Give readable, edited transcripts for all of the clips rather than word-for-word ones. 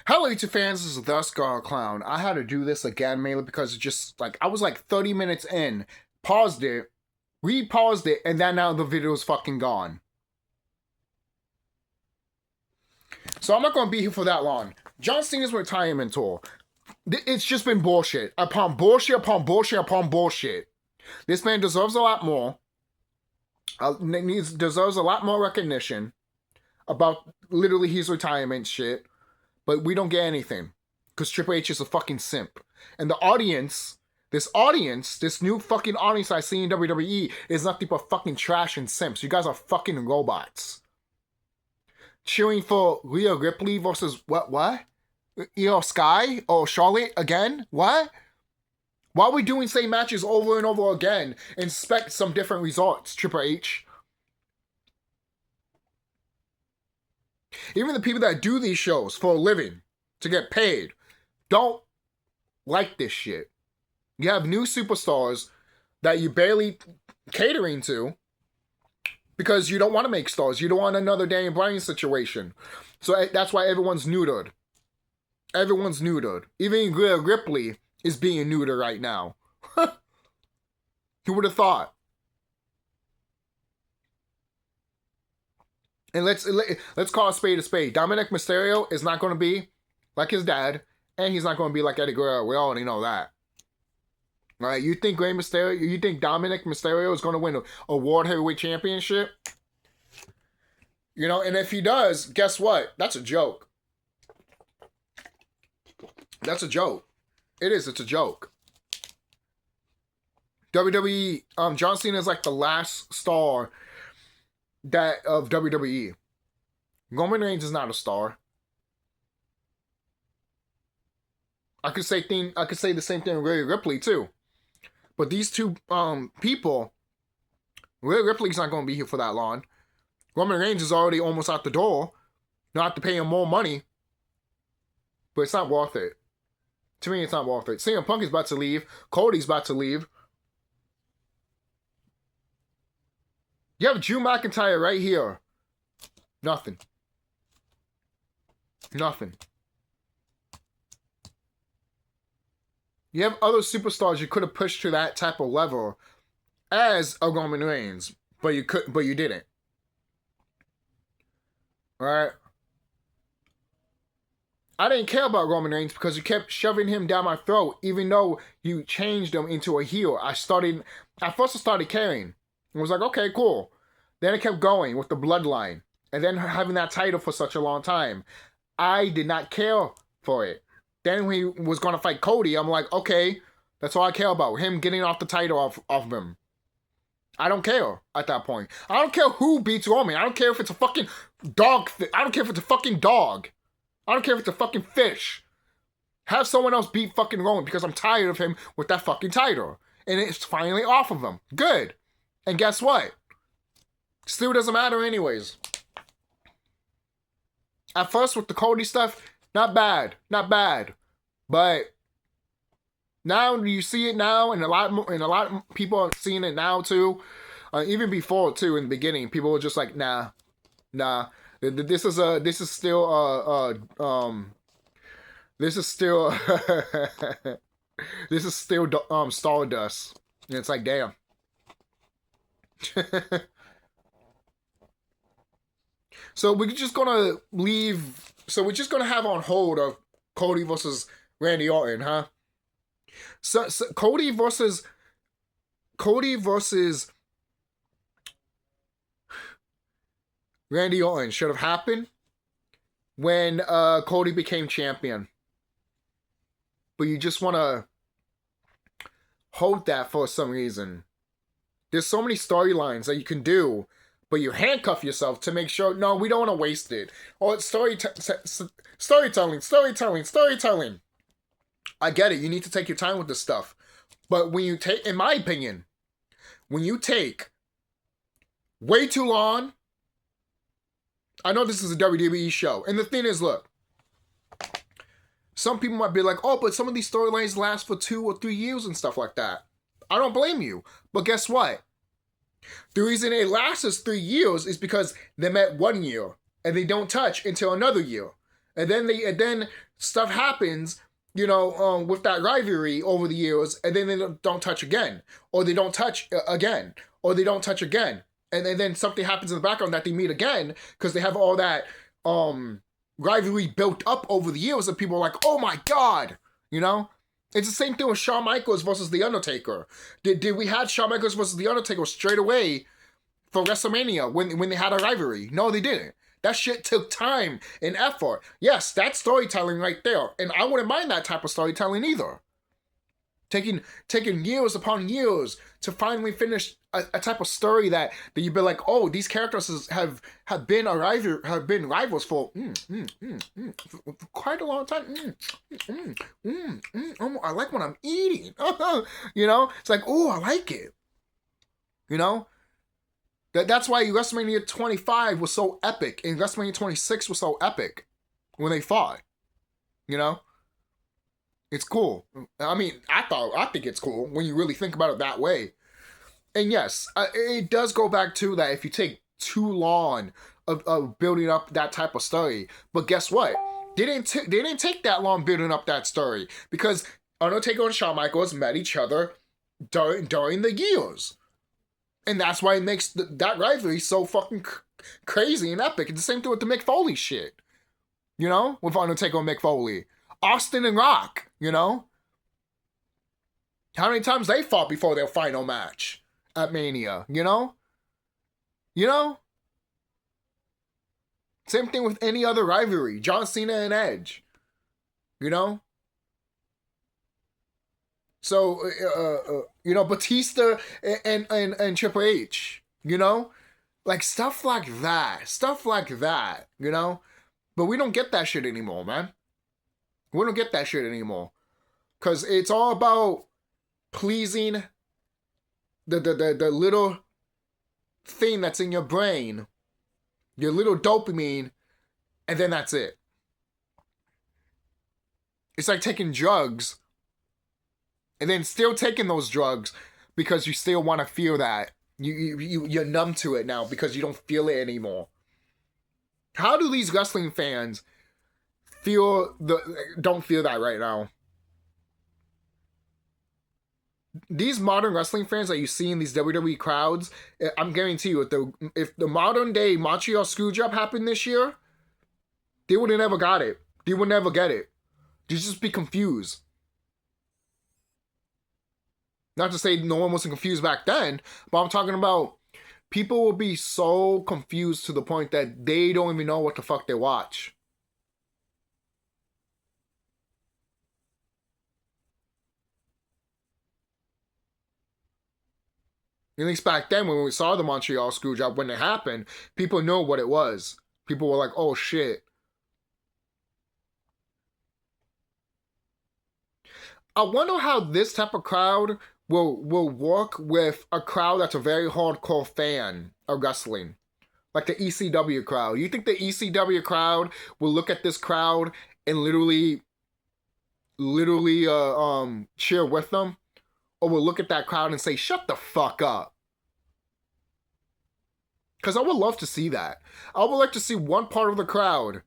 Hello, YouTube fans. This is TheSkullKlown. I had to do this again mainly because it just like I was like 30 minutes in, paused it, re-paused it, and then now the video is fucking gone. So I'm not gonna be here for that long. John Cena's retirement tour. It's just been bullshit upon bullshit upon bullshit upon bullshit. This man deserves a lot more. Deserves a lot more recognition about literally his retirement shit. But we don't get anything. Because Triple H is a fucking simp. And the audience, this new fucking audience I see in WWE is nothing but fucking trash and simps. You guys are fucking robots. Cheering for Rhea Ripley versus what? Sky or Charlotte again? What? Why are we doing same matches over and over again and expect some different results, Triple H? Even the people that do these shows for a living to get paid don't like this shit. You have new superstars that you barely catering to because you don't want to make stars. You don't want another Daniel Bryan situation. So that's why everyone's neutered. Everyone's neutered. Even Rhea Ripley is being neutered right now. Who would have thought? And let's call a spade. Dominic Mysterio is not going to be like his dad, and he's not going to be like Eddie Guerrero. We already know that. All right, you think you think Dominic Mysterio is going to win a World Heavyweight Championship? You know, and if he does, guess what? That's a joke. That's a joke. It is. It's a joke. WWE, John Cena is like the last star that of WWE. Roman Reigns is not a star. I could say the same thing with Rhea Ripley too. But these two people, Rhea Ripley's not going to be here for that long. Roman Reigns is already almost out the door. Not have to pay him more money. But it's not worth it. To me, it's not worth it. CM Punk is about to leave. Cody's about to leave. You have Drew McIntyre right here. Nothing. Nothing. You have other superstars you could have pushed to that type of level as a Roman Reigns, but you didn't. All right. I didn't care about Roman Reigns because you kept shoving him down my throat, even though you changed him into a heel. At first I started caring. I was like, okay, cool. Then it kept going with the bloodline. And then having that title for such a long time. I did not care for it. Then when he was going to fight Cody, I'm like, okay, that's all I care about. Him getting off the title off him. I don't care at that point. I don't care who beats Roman. I don't care if it's a fucking dog. I don't care if it's a fucking dog. I don't care if it's a fucking fish. Have someone else beat fucking Roman because I'm tired of him with that fucking title. And it's finally off of him. Good. And guess what? Still doesn't matter anyways. At first with the Cody stuff, not bad. Not bad. But now you see it now, and a lot of people are seeing it now too. Even before too, in the beginning, people were just like, nah. This is still Stardust. And it's like, damn. So we're just gonna leave. So we're just gonna have on hold of Cody versus Randy Orton, huh? So Cody versus Randy Orton should have happened when Cody became champion. But you just want to hold that for some reason. There's so many storylines that you can do, but you handcuff yourself to make sure, no, we don't want to waste it. Or it's storytelling. I get it. You need to take your time with this stuff. But when you take, in my opinion, when you take way too long, I know this is a WWE show. And the thing is, look, some people might be like, oh, but some of these storylines last for 2 or 3 years and stuff like that. I don't blame you. But guess what? The reason it lasts 3 years is because they met 1 year and they don't touch until another year. And then stuff happens, with that rivalry over the years, and then they don't touch again, or they don't touch again, or they don't touch again, and then something happens in the background that they meet again because they have all that rivalry built up over the years, and people are like, oh my god, It's the same thing with Shawn Michaels versus The Undertaker. Did we had Shawn Michaels versus The Undertaker straight away for WrestleMania when they had a rivalry? No, they didn't. That shit took time and effort. Yes, that's storytelling right there. And I wouldn't mind that type of storytelling either. Taking years upon years to finally finish a type of story that you'd be like, oh, these characters have been rivals for quite a long time. I like what I'm eating. It's like, oh, I like it. That's why WrestleMania 25 was so epic, and WrestleMania 26 was so epic when they fought. It's cool. I mean, I think it's cool when you really think about it that way. And yes, it does go back to that if you take too long of building up that type of story. But guess what? They didn't take that long building up that story, because Undertaker and Shawn Michaels met each other during the years. And that's why it makes that rivalry so fucking crazy and epic. It's the same thing with the Mick Foley shit. With Undertaker and Mick Foley. Austin and Rock, How many times they fought before their final match at Mania, Same thing with any other rivalry. John Cena and Edge, So, Batista and Triple H, Like, stuff like that, But we don't get that shit anymore, man. We don't get that shit anymore. Because it's all about pleasing the little thing that's in your brain, your little dopamine, and then that's it. It's like taking drugs and then still taking those drugs because you still want to feel that. You're numb to it now because you don't feel it anymore. How do these wrestling fans don't feel that right now? These modern wrestling fans that you see in these WWE crowds, I'm guarantee you, if the modern day Montreal Screwjob happened this year, they would have never got it. They would never get it. They'd just be confused. Not to say no one wasn't confused back then, but I'm talking about people will be so confused to the point that they don't even know what the fuck they watch. At least back then when we saw the Montreal Screwjob, when it happened, people knew what it was. People were like, oh shit. I wonder how this type of crowd will work with a crowd that's a very hardcore fan of wrestling. Like the ECW crowd. You think the ECW crowd will look at this crowd and literally cheer with them? Or will look at that crowd and say, shut the fuck up? Because I would love to see that. I would like to see one part of the crowd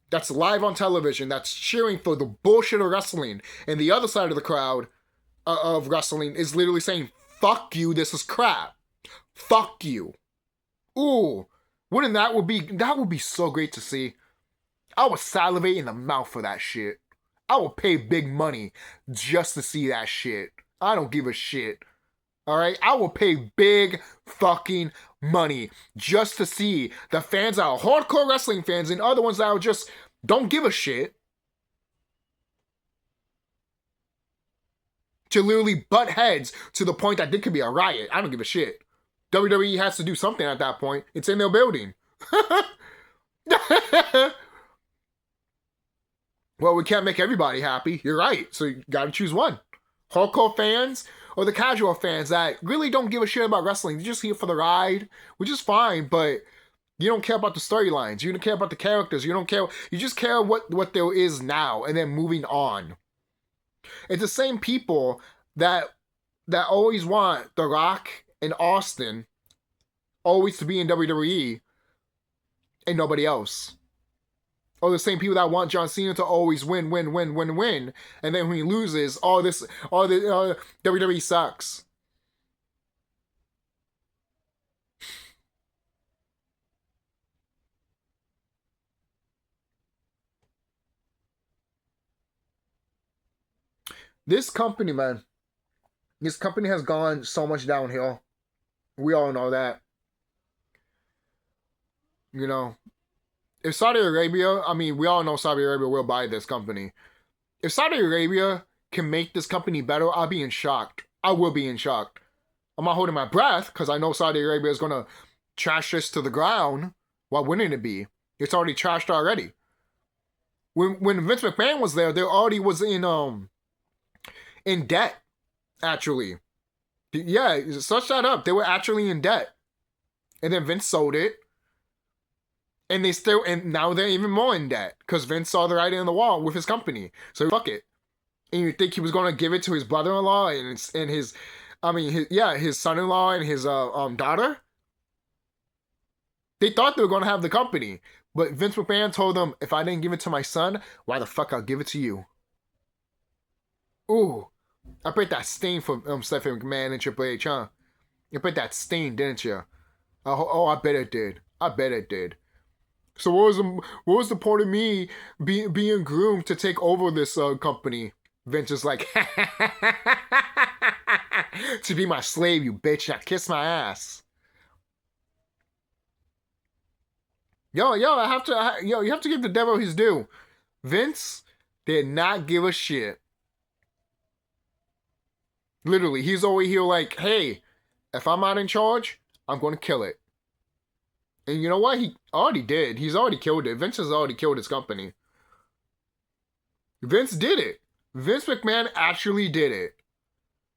that's live on television, that's cheering for the bullshit of wrestling, and the other side of the crowd of wrestling is literally saying, fuck you, this is crap. Fuck you. Ooh, that would be so great to see. I would salivate in the mouth for that shit. I would pay big money just to see that shit. I don't give a shit. Alright? I will pay big fucking money just to see the fans that are hardcore wrestling fans and other ones that are just don't give a shit to literally butt heads to the point that there could be a riot. I don't give a shit. WWE has to do something at that point. It's in their building. Well, we can't make everybody happy. You're right. So you gotta choose one. Hardcore fans or the casual fans that really don't give a shit about wrestling. They're just here for the ride, which is fine, but you don't care about the storylines. You don't care about the characters. You don't care. You just care what there is now and then moving on. It's the same people that always want The Rock and Austin always to be in WWE and nobody else. Or the same people that want John Cena to always win, win, win, win, win. And then when he loses, all the WWE sucks. This company, man, this company has gone so much downhill. We all know that. You know, if Saudi Arabia, I mean, we all know Saudi Arabia will buy this company. If Saudi Arabia can make this company better, I'll be in shock. I will be in shock. I'm not holding my breath because I know Saudi Arabia is going to trash this to the ground. Why wouldn't it be? It's already trashed already. When Vince McMahon was there already was in debt, actually. Yeah, such that up. They were actually in debt. And then Vince sold it. And now they're even more in debt because Vince saw the writing on the wall with his company. So fuck it. And you think he was going to give it to his brother-in-law and his son-in-law and his daughter? They thought they were going to have the company. But Vince McMahon told them, if I didn't give it to my son, why the fuck I'll give it to you? Ooh. I bet that stain for Stephanie McMahon and Triple H, huh? You bet that stain, didn't you? I bet it did. I bet it did. So what was the point of me being groomed to take over this company? Vince is like, to be my slave, you bitch. Now kiss my ass. Yo, you have to give the devil his due. Vince did not give a shit. Literally, he's over here like, hey, if I'm not in charge, I'm going to kill it. And you know what? He already did. He's already killed it. Vince has already killed his company. Vince did it. Vince McMahon actually did it.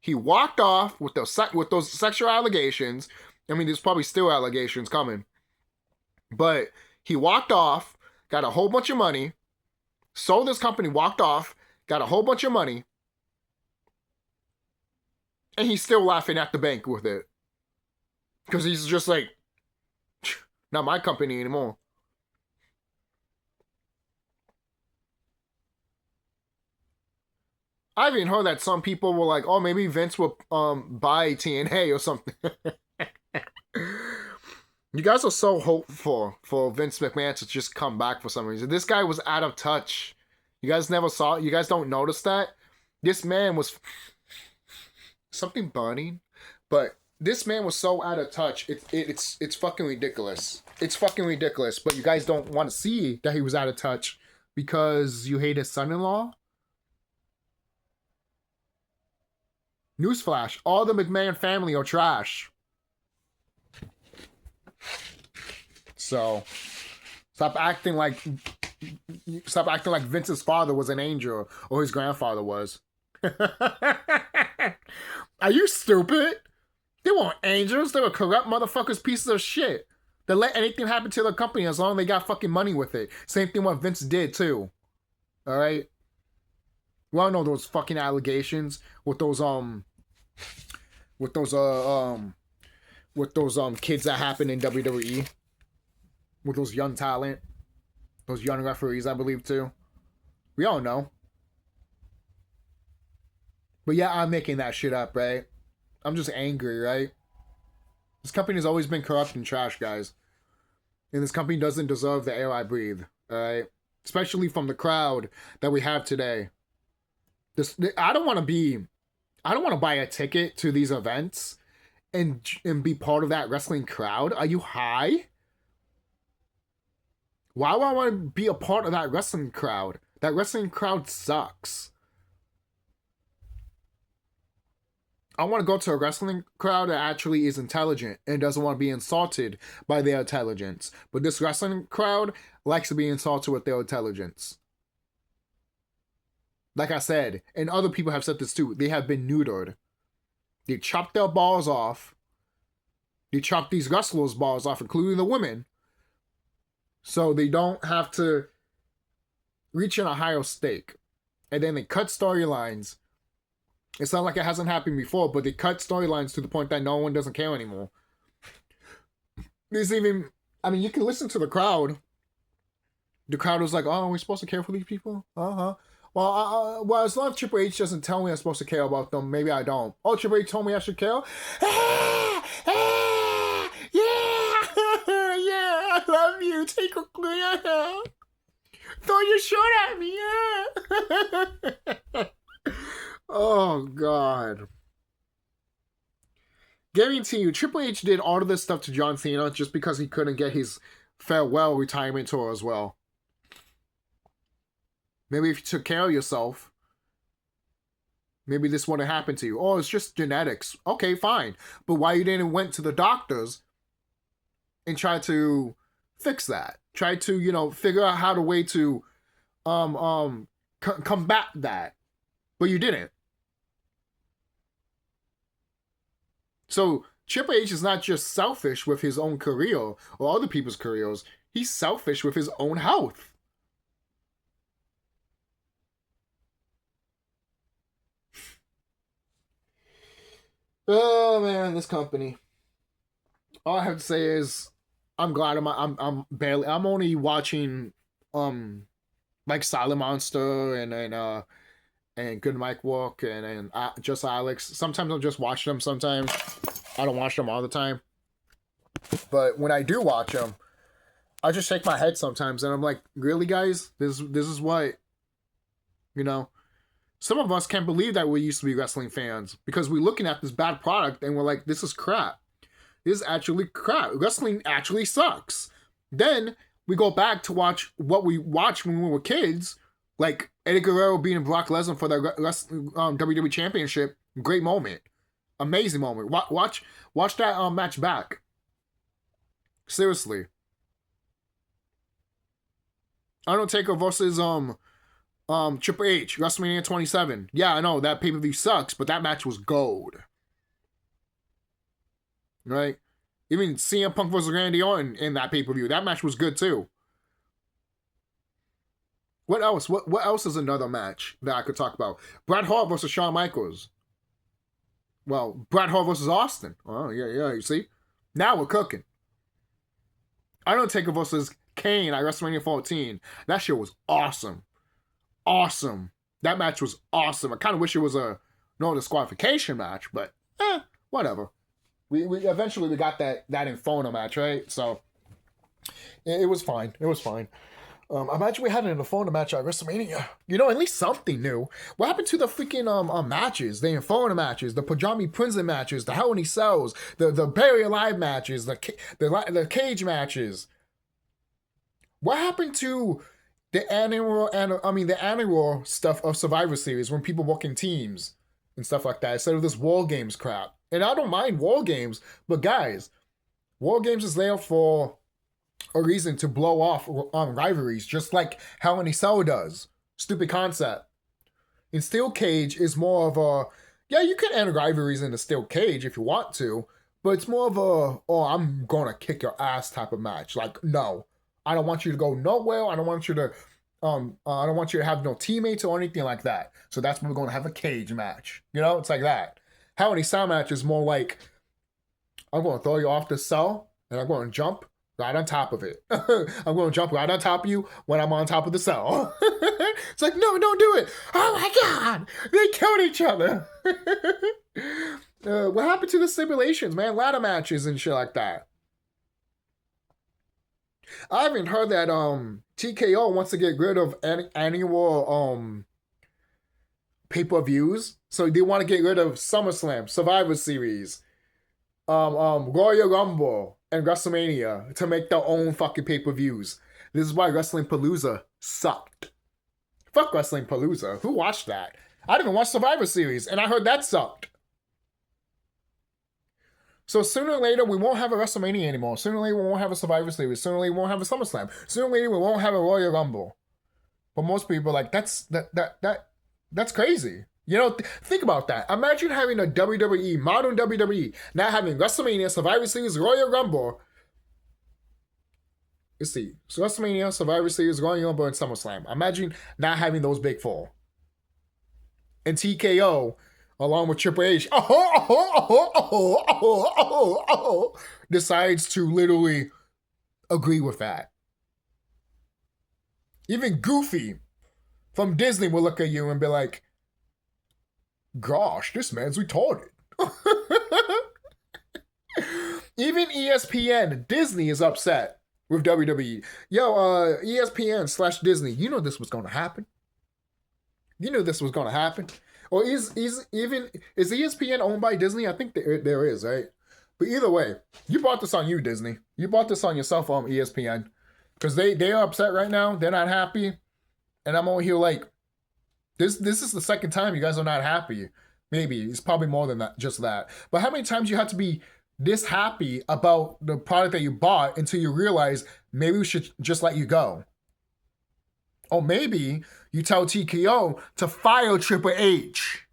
He walked off with those sexual allegations. I mean, there's probably still allegations coming. But he walked off, got a whole bunch of money, sold his company, walked off, got a whole bunch of money, and he's still laughing at the bank with it. Because he's just like, not my company anymore. I've even heard that some people were like, oh, maybe Vince will buy TNA or something. You guys are so hopeful for Vince McMahon to just come back for some reason. This guy was out of touch. You guys never saw it? You guys don't notice that? This man was... something burning? But this man was so out of touch. It's fucking ridiculous. It's fucking ridiculous. But you guys don't want to see that he was out of touch because you hate his son-in-law? Newsflash. All the McMahon family are trash. So, stop acting like Vince's father was an angel or his grandfather was. Are you stupid? They weren't angels. They were corrupt motherfuckers, pieces of shit. They let anything happen to their company as long as they got fucking money with it. Same thing what Vince did too. All right. We all know those fucking allegations with those kids that happened in WWE. With those young talent. Those young referees, I believe, too. We all know. But yeah, I'm making that shit up, right? I'm just angry, right? This company has always been corrupt and trash, guys. And this company doesn't deserve the air I breathe, alright? Especially from the crowd that we have today. I don't want to buy a ticket to these events and be part of that wrestling crowd. Are you high? Why would I want to be a part of that wrestling crowd? That wrestling crowd sucks. I want to go to a wrestling crowd that actually is intelligent and doesn't want to be insulted by their intelligence. But this wrestling crowd likes to be insulted with their intelligence. Like I said, and other people have said this too, they have been neutered. They chopped their balls off. They chopped these wrestlers' balls off, including the women. So they don't have to reach in a higher stake. And then they cut storylines. It's not like it hasn't happened before, but they cut storylines to the point that no one doesn't care anymore. There's even... I mean, you can listen to the crowd. The crowd was like, "Oh, we're supposed to care for these people." Well, well, as long as Triple H doesn't tell me I'm supposed to care about them, maybe I don't. Oh, Triple H told me I should care. Yeah, yeah, I love you. Take a clear. Throw your shirt at me, yeah. Oh God. Guarantee you, Triple H did all of this stuff to John Cena just because he couldn't get his farewell retirement tour as well. Maybe if you took care of yourself, maybe this wouldn't happen to you. Oh, it's just genetics. Okay, fine. But why you didn't went to the doctors and try to fix that? Try to, you know, figure out how to way to combat that. But you didn't. So Triple H is not just selfish with his own career or other people's careers. He's selfish with his own health. Oh man, this company. All I have to say is, I'm glad I'm only watching like Silent Monster and Good Mike Walk and Just Alex. Sometimes I'll just watch them. Sometimes I don't watch them all the time. But when I do watch them, I just shake my head sometimes and I'm like, really, guys? This is what, you know. Some of us can't believe that we used to be wrestling fans because we're looking at this bad product and we're like, this is crap. This is actually crap. Wrestling actually sucks. Then we go back to watch what we watched when we were kids, like Eddie Guerrero beating Brock Lesnar for the WWE Championship. Great moment. Amazing moment. Watch that match back. Seriously. Undertaker versus Triple H, WrestleMania 27. Yeah, I know that pay-per-view sucks, but that match was gold. Right? Even CM Punk versus Randy Orton in that pay-per-view, that match was good too. What else? What else is another match that I could talk about? Bret Hart versus Shawn Michaels. Well, Bret Hart versus Austin. Oh, yeah, you see? Now we're cooking. Undertaker versus Kane at WrestleMania 14. That shit was awesome. Awesome. That match was awesome. I kind of wish it was a no disqualification match, but whatever. We eventually we got that Inferno match, right? So it was fine. It was fine. Imagine we had an Inferno match at WrestleMania. You know, at least something new. What happened to the freaking matches? The Inferno matches, the Pajami Prison matches, the Hell in Cells, the Bury Alive matches, the cage matches. What happened to the annual stuff of Survivor Series when people work in teams and stuff like that instead of this War Games crap? And I don't mind War Games, but guys, War Games is there for a reason to blow off rivalries, just like Hell in a Cell does. Stupid concept. In Steel Cage is more of a, yeah, you can end rivalries in the Steel Cage if you want to, but it's more of a, oh, I'm gonna kick your ass type of match. Like, no, I don't want you to go nowhere. I don't want you to have no teammates or anything like that. So that's when we're gonna have a cage match. You know, it's like that. Hell in a Cell match is more like, I'm gonna throw you off the cell and I'm gonna jump right on top of it. I'm going to jump right on top of you when I'm on top of the cell. It's like, no, don't do it. Oh my God. They killed each other. What happened to the stipulations, man? Ladder matches and shit like that. I haven't heard that TKO wants to get rid of annual pay-per-views. So they want to get rid of SummerSlam, Survivor Series, Royal Rumble, and WrestleMania to make their own fucking pay-per-views. This is why Wrestling Palooza sucked. Fuck Wrestling Palooza. Who watched that? I didn't even watch Survivor Series, and I heard that sucked. So sooner or later, we won't have a WrestleMania anymore. Sooner or later, we won't have a Survivor Series. Sooner or later, we won't have a SummerSlam. Sooner or later, we won't have a Royal Rumble. But most people are like, that's crazy. You know, think about that. Imagine having a WWE, modern WWE, not having WrestleMania, Survivor Series, Royal Rumble. Let's see. So WrestleMania, Survivor Series, Royal Rumble, and SummerSlam. Imagine not having those big four. And TKO, along with Triple H, decides to literally agree with that. Even Goofy from Disney will look at you and be like, gosh, this man's retarded. Even ESPN, Disney is upset with WWE. Yo, ESPN/Disney, you know this was going to happen. You knew this was going to happen. Or is ESPN owned by Disney? I think there is, right? But either way, you bought this on you, Disney. You bought this on yourself on ESPN. Because they are upset right now. They're not happy. And I'm over here like, this is the second time you guys are not happy. Maybe. It's probably more than that, just that. But how many times you have to be this happy about the product that you bought until you realize maybe we should just let you go? Or maybe you tell TKO to fire Triple H.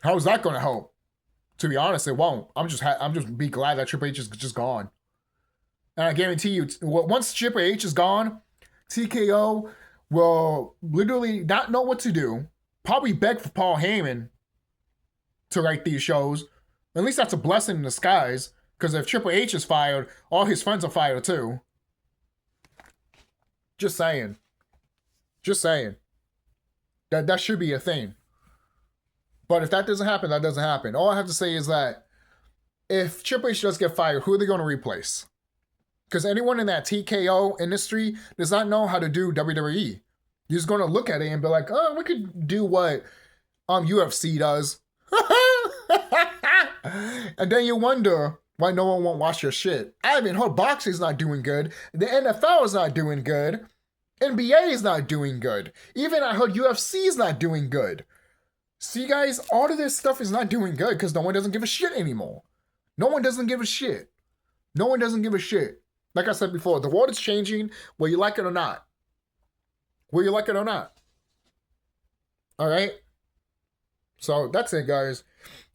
How is that going to help? To be honest, it won't. I'm just be glad that Triple H is just gone. And I guarantee you, once Triple H is gone, TKO will literally not know what to do. Probably beg for Paul Heyman to write these shows. At least that's a blessing in disguise. Because if Triple H is fired, all his friends are fired too. Just saying. Just saying. That should be a thing. But if that doesn't happen, that doesn't happen. All I have to say is that if Triple H does get fired, who are they going to replace? Because anyone in that TKO industry does not know how to do WWE. You're just going to look at it and be like, oh, we could do what UFC does. And then you wonder why no one won't watch your shit. I mean, her boxing's not doing good. The NFL is not doing good. NBA is not doing good. Even I heard UFC is not doing good. See, guys, all of this stuff is not doing good because no one doesn't give a shit anymore. No one doesn't give a shit. No one doesn't give a shit. Like I said before, the world is changing whether you like it or not. Whether you like it or not. All right? So that's it, guys.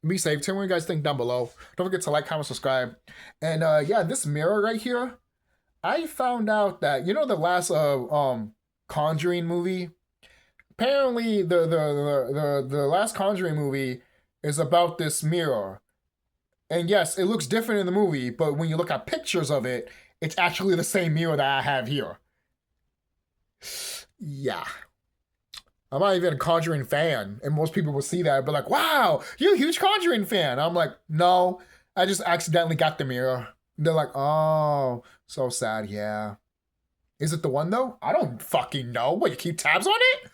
Be safe. Tell me what you guys think down below. Don't forget to like, comment, subscribe. And yeah, this mirror right here, I found out that, you know, the last Conjuring movie? Apparently, the last Conjuring movie is about this mirror. And yes, it looks different in the movie, but when you look at pictures of it, it's actually the same mirror that I have here. Yeah. I'm not even a Conjuring fan, and most people will see that and be like, wow, you're a huge Conjuring fan. I'm like, no, I just accidentally got the mirror. And they're like, oh, so sad, yeah. Is it the one, though? I don't fucking know. What, you keep tabs on it?